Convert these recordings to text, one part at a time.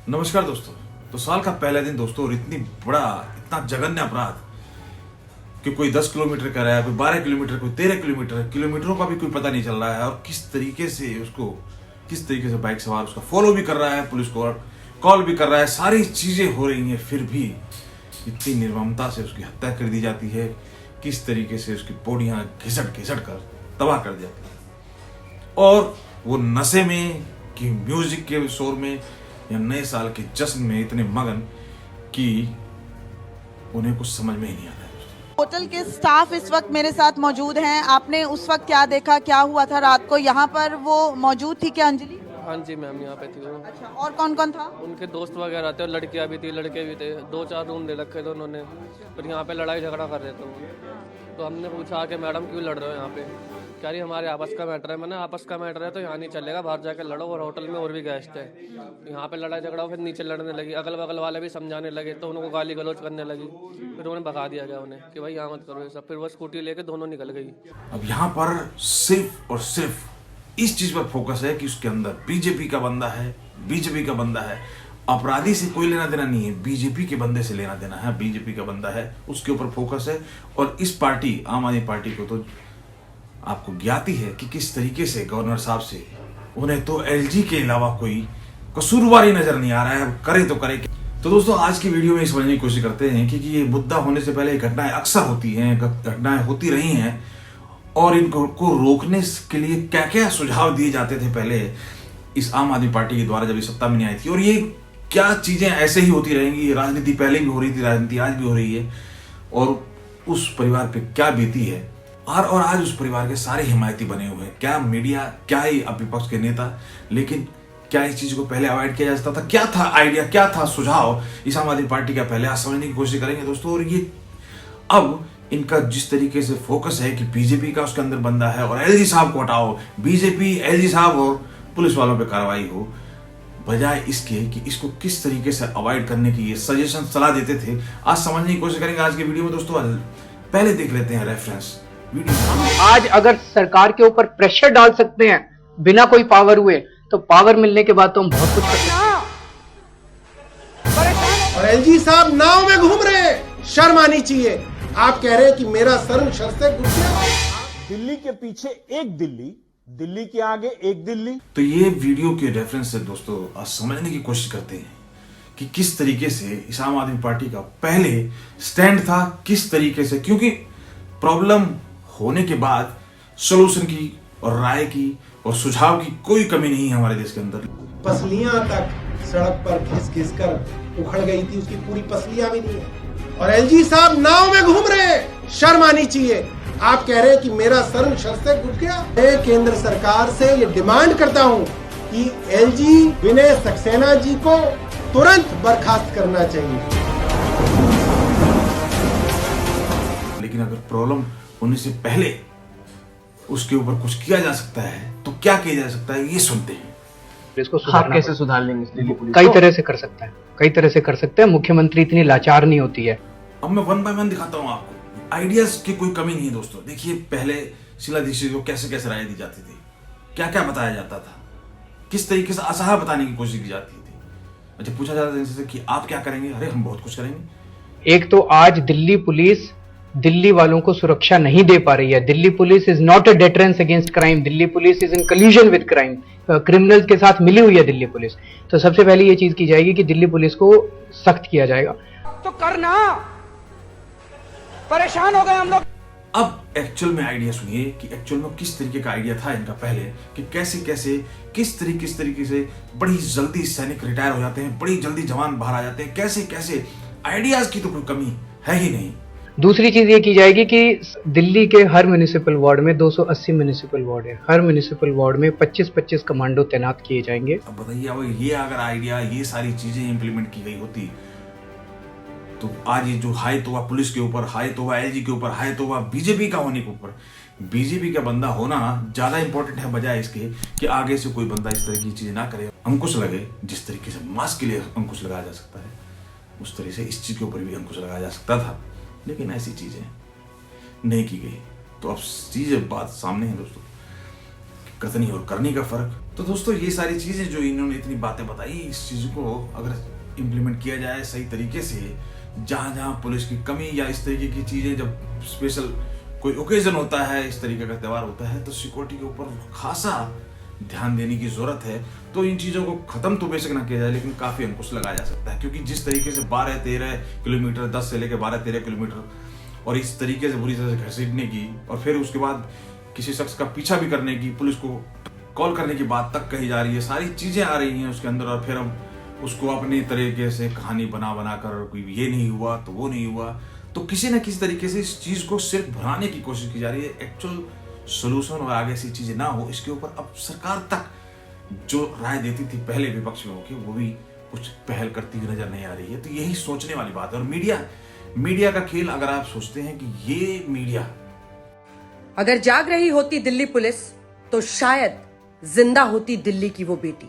नमस्कार दोस्तों। तो साल का पहला दिन दोस्तों, और इतना जघन्य अपराध कि कोई 10 किलोमीटर कर रहा है, कोई 12 किलोमीटर, कोई 13 किलोमीटर, किलोमीटरों का भी कोई पता नहीं चल रहा है। और किस तरीके से बाइक सवार उसका फॉलो भी कर रहा है, पुलिस को कॉल भी कर रहा है, सारी चीजें हो रही हैं, फिर भी इतनी निर्ममता से उसकी हत्या कर दी जाती है। किस तरीके से उसकी पौड़ियां घिसट कर तबाह कर जाती है, और वो नशे में कि म्यूजिक के शोर में या नए साल के जश्न में इतने मगन कि उन्हें कुछ समझ में ही नहीं आता है। होटल के स्टाफ इस वक्त मेरे साथ मौजूद हैं। आपने उस वक्त क्या देखा, क्या हुआ था रात को? यहाँ पर वो मौजूद थी क्या, अंजलि? हाँ जी मैम, यहाँ पे थी वो। अच्छा, और कौन कौन था? उनके दोस्त वगैरह थे और लड़कियाँ भी थी, लड़के भी थे। 2-4 रूम ले रखे थे उन्होंने, और यहाँ पे लड़ाई झगड़ा कर रहे थे वो। तो हमने पूछा कि मैडम क्यों लड़ रहे हो यहाँ पे? कह रही हमारे आपस का मैटर है। मैंने आपस का मैटर है तो यहाँ नहीं चलेगा, बाहर जाकर लड़ो। और होटल में और भी गेस्ट है, यहाँ पे लड़ाई झगड़ा, फिर नीचे लड़ने लगी। अगल बगल वाले भी समझाने लगे तो उनको गाली गलौज करने लगी। फिर उन्हें भगा दिया गया उन्हें कि भाई यहाँ मत करो ये सब। फिर वो स्कूटी लेके दोनों निकल गई। अब यहाँ पर सिर्फ और सिर्फ इस चीज पर फोकस है कि उसके अंदर बीजेपी का बंदा है। अपराधी से कोई लेना देना नहीं है, बीजेपी के बंदे से लेना देना है। बीजेपी का बंदा है, उसके ऊपर फोकस है। और इस पार्टी, आम आदमी पार्टी को तो आपको ज्ञाती है कि किस तरीके से गवर्नर साहब से उन्हें तो एलजी के अलावा कोई कसूरवार ही नजर नहीं आ रहा है, करे तो करे। तो दोस्तों, आज की वीडियो में समझने की कोशिश करते हैं कि ये मुद्दा होने से पहले घटनाएं अक्सर होती हैं, घटनाएं होती रही हैं, और इनको रोकने के लिए क्या क्या सुझाव दिए जाते थे पहले इस आम आदमी पार्टी के द्वारा जब ये सत्ता में नहीं आई थी, और ये क्या चीजें ऐसे ही होती रहेंगी। राजनीति पहले भी हो रही थी, राजनीति आज भी हो रही है, और उस परिवार पे क्या बीती है। और आज उस परिवार के सारे हिमायती बने हुए हैं। क्या मीडिया, क्या ही विपक्ष के नेता, लेकिन क्या इस चीज को पहले अवॉइड किया जा सकता था? क्या था आइडिया, क्या था सुझाव इस आम आदमी पार्टी का? पहले आज समझने की कोशिश करेंगे दोस्तों। और ये अब इनका जिस तरीके से फोकस है कि बीजेपी का उसके अंदर बंदा है और एलजी साहब को हटाओ, बीजेपी, एलजी साहब और पुलिस वालों पे कार्रवाई हो, बजाय इसके कि इसको किस तरीके से अवॉइड करने की ये सजेशन सलाह देते थे, आज समझने की कोशिश करेंगे आज की वीडियो में दोस्तों। पहले देख लेते हैं रेफरेंस वीडियो। आज अगर सरकार के ऊपर प्रेशर डाल सकते हैं बिना कोई पावर हुए, तो पावर मिलने के बाद तो हम बहुत कुछ कर सकते हैं। और एलजी साहब नाव में घूम रहे हैं, शर्म आनी चाहिए। आप कह रहे हैं कि मेरा सर शर से घुस गया। दिल्ली के पीछे एक दिल्ली, दिल्ली के आगे एक दिल्ली। तो ये वीडियो के रेफरेंस से दोस्तों आज समझने की कोशिश करते हैं कि किस तरीके से इस आम आदमी पार्टी का पहले स्टैंड था, किस तरीके से, क्योंकि प्रॉब्लम होने के बाद सोल्यूशन की और राय की और सुझाव की कोई कमी नहीं है हमारे देश के अंदर। पसलियां तक सड़क पर घिस कर उखड़ गई थी, उसकी पूरी पसलियां भी नहीं है। और एलजी साहब नाव में घूम रहे हैं, शर्म आनी चाहिए। आप कह रहे हैं कि मेरा सर शर से घुस गया। मैं केंद्र सरकार से ये डिमांड करता हूं कि एलजी विनय सक्सेना जी को तुरंत बर्खास्त करना चाहिए। लेकिन अगर प्रॉब्लम होने से पहले उसके ऊपर कुछ किया जा सकता है तो क्या किया जा सकता है, ये सुनते हैं। इसको आप कैसे सुधार लेंगे दिल्ली पुलिस? कई तरह से कर सकते हैं, कई तरह से कर सकते हैं। मुख्यमंत्री इतनी लाचार नहीं होती है। अब मैं वन बाय वन दिखाता हूं आपको। आइडियाज की कोई कमी नहीं है दोस्तों। देखिए, पहले शीला दीक्षित को कैसे कैसे राय दी जाती थी, क्या क्या बताया जाता था, किस तरीके से असहाय बताने की कोशिश की जाती थी। अच्छा, पूछा जाता था जैसे कि आप क्या करेंगे? अरे हम बहुत कुछ करेंगे। एक तो आज दिल्ली पुलिस दिल्ली वालों को सुरक्षा नहीं दे पा रही है। Delhi police is not a deterrence against crime. Delhi police is in कल्यूजन with crime. Criminals के साथ मिली हुई है दिल्ली पुलिस। तो सबसे पहले ये चीज की जाएगी कि दिल्ली पुलिस को सख्त किया जाएगा। तो करना, परेशान हो गए हम लोग। अब एक्चुअल में आइडिया सुनिए कि एक्चुअल में किस तरीके का आइडिया था इनका पहले, कि किस तरीके से बड़ी जल्दी सैनिक रिटायर हो जाते हैं, बड़ी जल्दी जवान बाहर आ जाते हैं, कैसे आइडियाज की तो कोई कमी है ही नहीं। दूसरी चीज ये की जाएगी कि दिल्ली के हर म्युनिसिपल वार्ड में 280 म्युनिसिपल वार्ड है, हर म्युनिसिपल वार्ड में 25-25 कमांडो तैनात किए जाएंगे। अब बताइए, अब ये अगर आइडिया, ये सारी चीजें इंप्लीमेंट की गई होती तो आज ये जो हाई तोबा पुलिस के ऊपर, हाई तोबा एलजी के ऊपर, हाई तोबा बीजेपी का होने के ऊपर, बीजेपी का बंदा होना ज्यादा इंपॉर्टेंट है, बजाय इसके कि आगे से कोई बंदा इस तरह की चीजें ना करे, अंकुश लगे। जिस तरीके से मास्क के लिए अंकुश लगाया जा सकता है, उस तरह से इस चीज के ऊपर भी अंकुश लगाया जा सकता था, लेकिन ऐसी चीजें नहीं की गई। तो अब चीजें बात सामने है दोस्तों, कथनी और करनी का फर्क। तो दोस्तों ये सारी चीजें जो इन्होंने इतनी बातें बताई, इस चीज को अगर इम्प्लीमेंट किया जाए सही तरीके से, जहां जहां पुलिस की कमी या इस तरीके की चीजें, जब स्पेशल कोई ओकेजन होता है, इस तरीके का त्यौहार होता है, तो सिक्योरिटी के ऊपर खासा ध्यान देने की जरूरत है। तो इन चीजों को खत्म तो बेशक ना किया जाए, लेकिन काफी अंकुश लगाया जा सकता है, क्योंकि जिस तरीके से 12-13 किलोमीटर, 10 से लेकर 12-13 किलोमीटर, और इस तरीके से बुरी तरह से घसीटने की, और फिर उसके बाद किसी शख्स का पीछा भी करने की, पुलिस को कॉल करने की बात तक कही जा रही है, सारी चीजें आ रही हैं उसके अंदर, और फिर हम उसको अपने तरीके से कहानी बना बना कर, कोई ये नहीं हुआ तो वो नहीं हुआ, तो किसी न किसी तरीके से इस चीज को सिर्फ भुनाने की कोशिश की जा रही है। एक्चुअल सोल्यूशन और आगे से चीजें ना हो, इसके ऊपर अब सरकार तक जो राय देती थी पहले विपक्ष में होकर, वो भी कुछ पहल करती हुई नजर नहीं आ रही है। तो यही सोचने वाली बात है। और मीडिया का खेल, अगर आप सोचते हैं कि ये मीडिया अगर जाग रही होती दिल्ली पुलिस, तो शायद जिंदा होती दिल्ली की वो बेटी।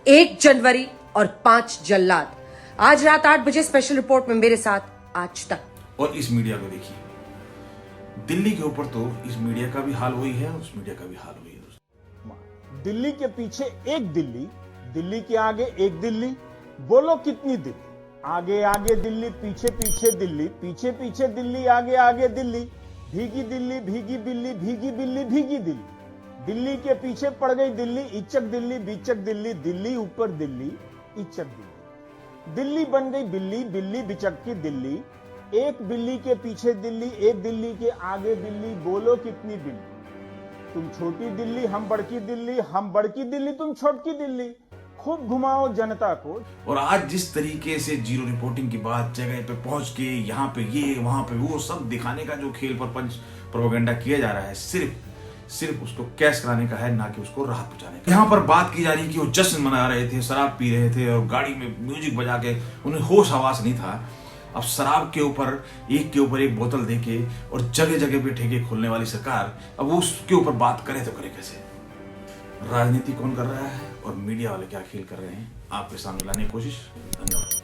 1 जनवरी और 5 जल्लाद। आज रात 8 बजे स्पेशल रिपोर्ट में मेरे साथ आज तक। और इस मीडिया को देखिए, दिल्ली के ऊपर तो इस मीडिया का भी हाल वही है, उस मीडिया का भी हाल वही है। दिल्ली के पीछे एक दिल्ली, दिल्ली के आगे एक दिल्ली, बोलो कितनी दिल्ली? आगे आगे दिल्ली, पीछे पीछे दिल्ली, पीछे पीछे दिल्ली, आगे आगे दिल्ली, भीगी दिल्ली, भीगी बिल्ली, भीगी बिल्ली, भीगी दिल्ली। दिल्ली के पीछे पड़ गई दिल्ली, इचक दिल्ली, बीचक दिल्ली, दिल्ली ऊपर दिल्ली, इचक दिल्ली। दिल्ली बन गई बिल्ली, बिल्ली बिचक की दिल्ली, एक बिल्ली के पीछे दिल्ली, एक दिल्ली के आगे दिल्ली, बोलो कितनी बिल्ली? तुम छोटी दिल्ली, हम बड़की दिल्ली, हम बड़की दिल्ली, तुम छोटकी दिल्ली। खूब घुमाओ जनता को। और आज जिस तरीके से जीरो रिपोर्टिंग की बात, जगह पे पहुंच के यहाँ पे ये, वहां पे वो सब दिखाने का जो खेल पर पंच प्रोपेगेंडा किया जा रहा है, सिर्फ उसको कैश कराने का है, ना कि उसको राहत पहुंचाने का। यहाँ पर बात की जा रही है कि वो जश्न मना रहे थे, शराब पी रहे थे और गाड़ी में म्यूजिक बजा के, उन्हें होश हवास नहीं था। अब शराब के ऊपर एक बोतल देके और जगह जगह पे ठेके खोलने वाली सरकार, अब वो उसके ऊपर बात करे तो करे कैसे? राजनीति कौन कर रहा है और मीडिया वाले क्या खेल कर रहे हैं, आपके सामने लाने की कोशिश। धन्यवाद।